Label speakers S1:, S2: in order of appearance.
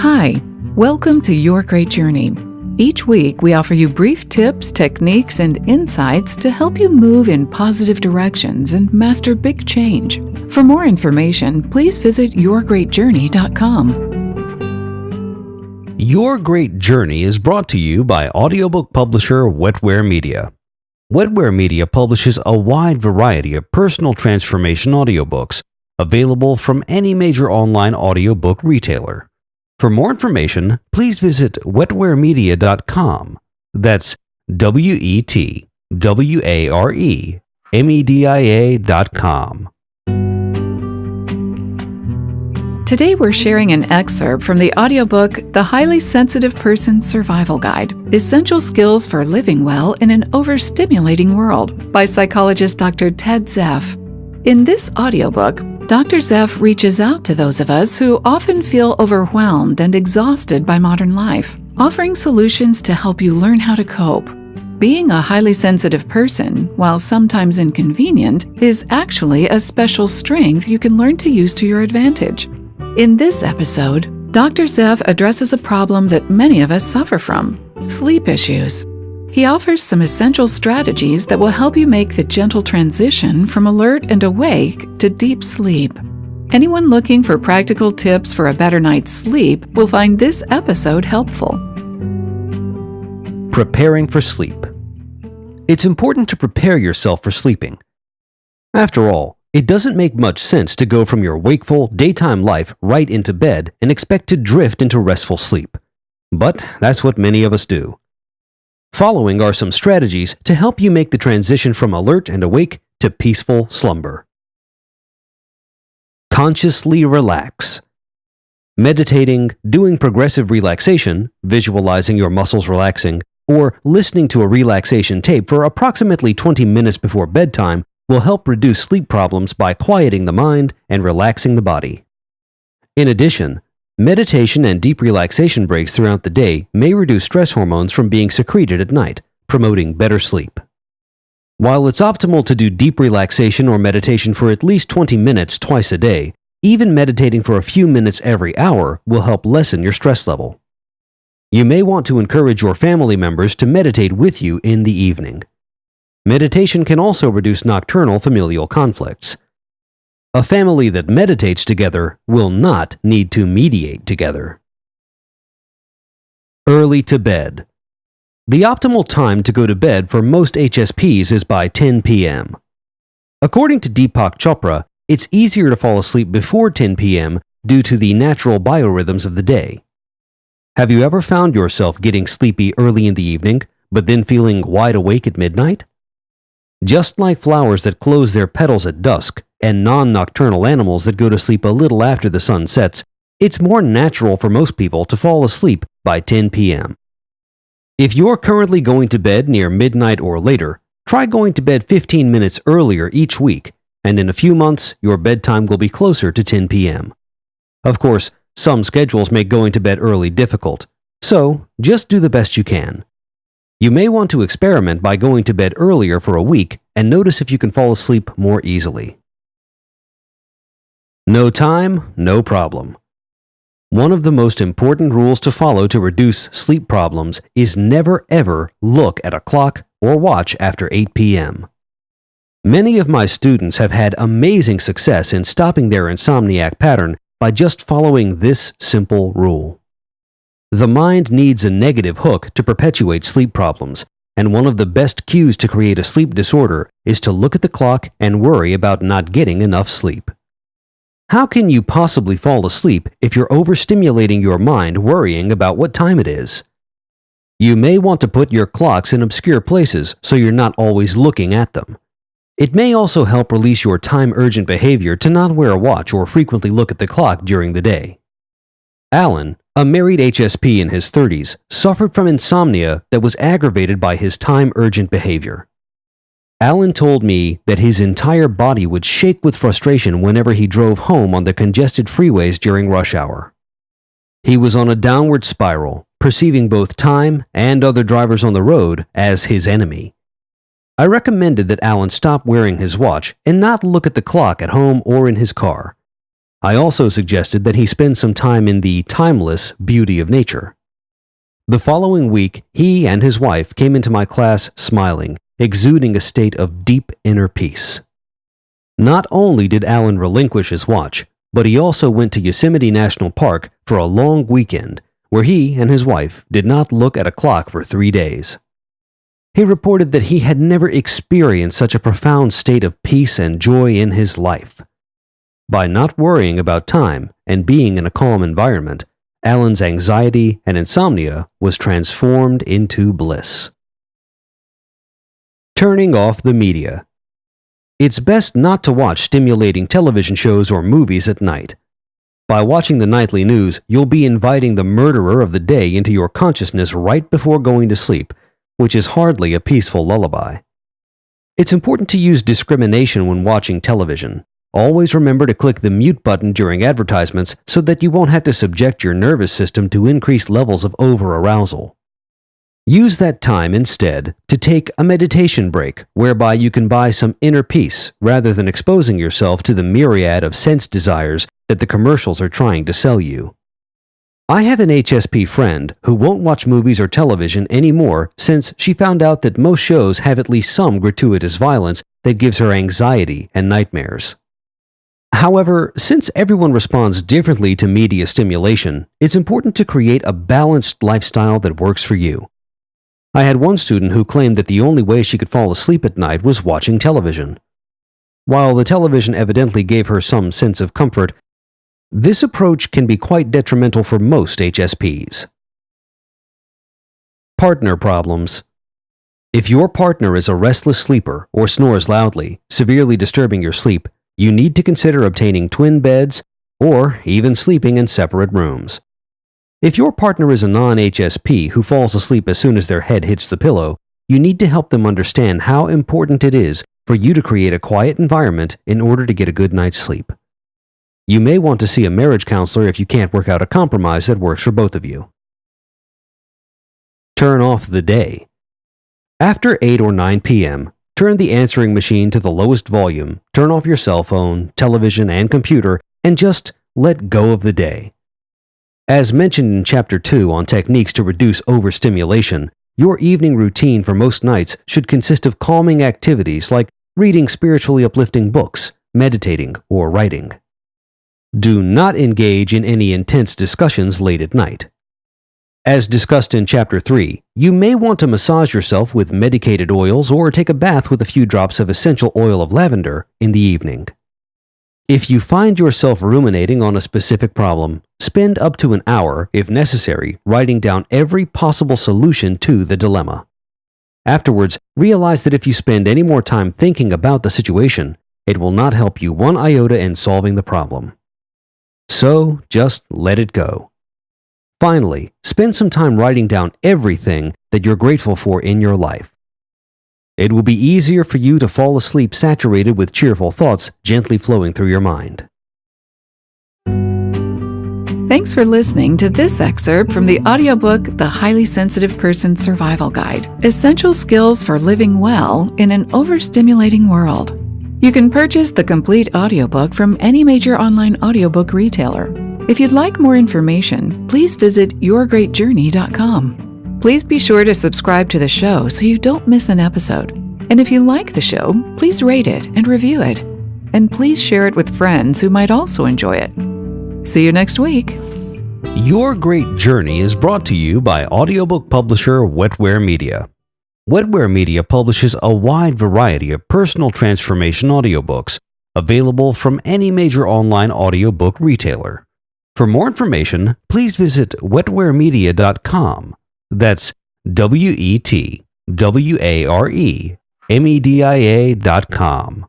S1: Hi, welcome to Your Great Journey. Each week, we offer you brief tips, techniques, and insights to help you move in positive directions and master big change. For more information, please visit yourgreatjourney.com.
S2: Your Great Journey is brought to you by audiobook publisher Wetware Media. Wetware Media publishes a wide variety of personal transformation audiobooks available from any major online audiobook retailer. For more information, please visit wetwaremedia.com. That's WETWAREMEDIA.com.
S1: Today we're sharing an excerpt from the audiobook The Highly Sensitive Person's Survival Guide, Essential Skills for Living Well in an Overstimulating World by psychologist Dr. Ted Zeff. In this audiobook, Dr. Zeff reaches out to those of us who often feel overwhelmed and exhausted by modern life, offering solutions to help you learn how to cope. Being a highly sensitive person, while sometimes inconvenient, is actually a special strength you can learn to use to your advantage. In this episode, Dr. Zeff addresses a problem that many of us suffer from: sleep issues. He offers some essential strategies that will help you make the gentle transition from alert and awake to deep sleep. Anyone looking for practical tips for a better night's sleep will find this episode helpful.
S2: Preparing for sleep. It's important to prepare yourself for sleeping. After all, it doesn't make much sense to go from your wakeful, daytime life right into bed and expect to drift into restful sleep. But that's what many of us do. Following are some strategies to help you make the transition from alert and awake to peaceful slumber. Consciously relax. Meditating, doing progressive relaxation, visualizing your muscles relaxing, or listening to a relaxation tape for approximately 20 minutes before bedtime will help reduce sleep problems by quieting the mind and relaxing the body. In addition, meditation and deep relaxation breaks throughout the day may reduce stress hormones from being secreted at night, promoting better sleep. While it's optimal to do deep relaxation or meditation for at least 20 minutes twice a day, even meditating for a few minutes every hour will help lessen your stress level. You may want to encourage your family members to meditate with you in the evening. Meditation can also reduce nocturnal familial conflicts. A family that meditates together will not need to mediate together. Early to bed. The optimal time to go to bed for most HSPs is by 10 p.m. According to Deepak Chopra, it's easier to fall asleep before 10 p.m. due to the natural biorhythms of the day. Have you ever found yourself getting sleepy early in the evening, but then feeling wide awake at midnight? Just like flowers that close their petals at dusk, and non-nocturnal animals that go to sleep a little after the sun sets, it's more natural for most people to fall asleep by 10 p.m. If you're currently going to bed near midnight or later, try going to bed 15 minutes earlier each week, and in a few months, your bedtime will be closer to 10 p.m. Of course, some schedules make going to bed early difficult, so just do the best you can. You may want to experiment by going to bed earlier for a week and notice if you can fall asleep more easily. No time, no problem. One of the most important rules to follow to reduce sleep problems is never ever look at a clock or watch after 8 p.m. Many of my students have had amazing success in stopping their insomniac pattern by just following this simple rule. The mind needs a negative hook to perpetuate sleep problems, and one of the best cues to create a sleep disorder is to look at the clock and worry about not getting enough sleep. How can you possibly fall asleep if you're overstimulating your mind worrying about what time it is? You may want to put your clocks in obscure places so you're not always looking at them. It may also help release your time-urgent behavior to not wear a watch or frequently look at the clock during the day. Alan, a married HSP in his 30s, suffered from insomnia that was aggravated by his time-urgent behavior. Alan told me that his entire body would shake with frustration whenever he drove home on the congested freeways during rush hour. He was on a downward spiral, perceiving both time and other drivers on the road as his enemy. I recommended that Alan stop wearing his watch and not look at the clock at home or in his car. I also suggested that he spend some time in the timeless beauty of nature. The following week, he and his wife came into my class smiling, exuding a state of deep inner peace. Not only did Alan relinquish his watch, but he also went to Yosemite National Park for a long weekend, where he and his wife did not look at a clock for 3 days. He reported that he had never experienced such a profound state of peace and joy in his life. By not worrying about time and being in a calm environment, Alan's anxiety and insomnia was transformed into bliss. Turning off the media. It's best not to watch stimulating television shows or movies at night. By watching the nightly news, you'll be inviting the murderer of the day into your consciousness right before going to sleep, which is hardly a peaceful lullaby. It's important to use discrimination when watching television. Always remember to click the mute button during advertisements so that you won't have to subject your nervous system to increased levels of over-arousal. Use that time instead to take a meditation break whereby you can buy some inner peace rather than exposing yourself to the myriad of sense desires that the commercials are trying to sell you. I have an HSP friend who won't watch movies or television anymore since she found out that most shows have at least some gratuitous violence that gives her anxiety and nightmares. However, since everyone responds differently to media stimulation, it's important to create a balanced lifestyle that works for you. I had one student who claimed that the only way she could fall asleep at night was watching television. While the television evidently gave her some sense of comfort, this approach can be quite detrimental for most HSPs. Partner problems. If your partner is a restless sleeper or snores loudly, severely disturbing your sleep, you need to consider obtaining twin beds or even sleeping in separate rooms. If your partner is a non-HSP who falls asleep as soon as their head hits the pillow, you need to help them understand how important it is for you to create a quiet environment in order to get a good night's sleep. You may want to see a marriage counselor if you can't work out a compromise that works for both of you. Turn off the day. After 8 or 9 p.m., turn the answering machine to the lowest volume, turn off your cell phone, television, and computer, and just let go of the day. As mentioned in Chapter 2 on techniques to reduce overstimulation, your evening routine for most nights should consist of calming activities like reading spiritually uplifting books, meditating, or writing. Do not engage in any intense discussions late at night. As discussed in Chapter 3, you may want to massage yourself with medicated oils or take a bath with a few drops of essential oil of lavender in the evening. If you find yourself ruminating on a specific problem, spend up to an hour, if necessary, writing down every possible solution to the dilemma. Afterwards, realize that if you spend any more time thinking about the situation, it will not help you one iota in solving the problem. So, just let it go. Finally, spend some time writing down everything that you're grateful for in your life. It will be easier for you to fall asleep saturated with cheerful thoughts gently flowing through your mind.
S1: Thanks for listening to this excerpt from the audiobook The Highly Sensitive Person Survival Guide, Essential Skills for Living Well in an Overstimulating World. You can purchase the complete audiobook from any major online audiobook retailer. If you'd like more information, please visit yourgreatjourney.com. Please be sure to subscribe to the show so you don't miss an episode. And if you like the show, please rate it and review it. And please share it with friends who might also enjoy it. See you next week.
S2: Your Great Journey is brought to you by audiobook publisher Wetware Media. Wetware Media publishes a wide variety of personal transformation audiobooks available from any major online audiobook retailer. For more information, please visit wetwaremedia.com. That's WETWAREMEDIA.com.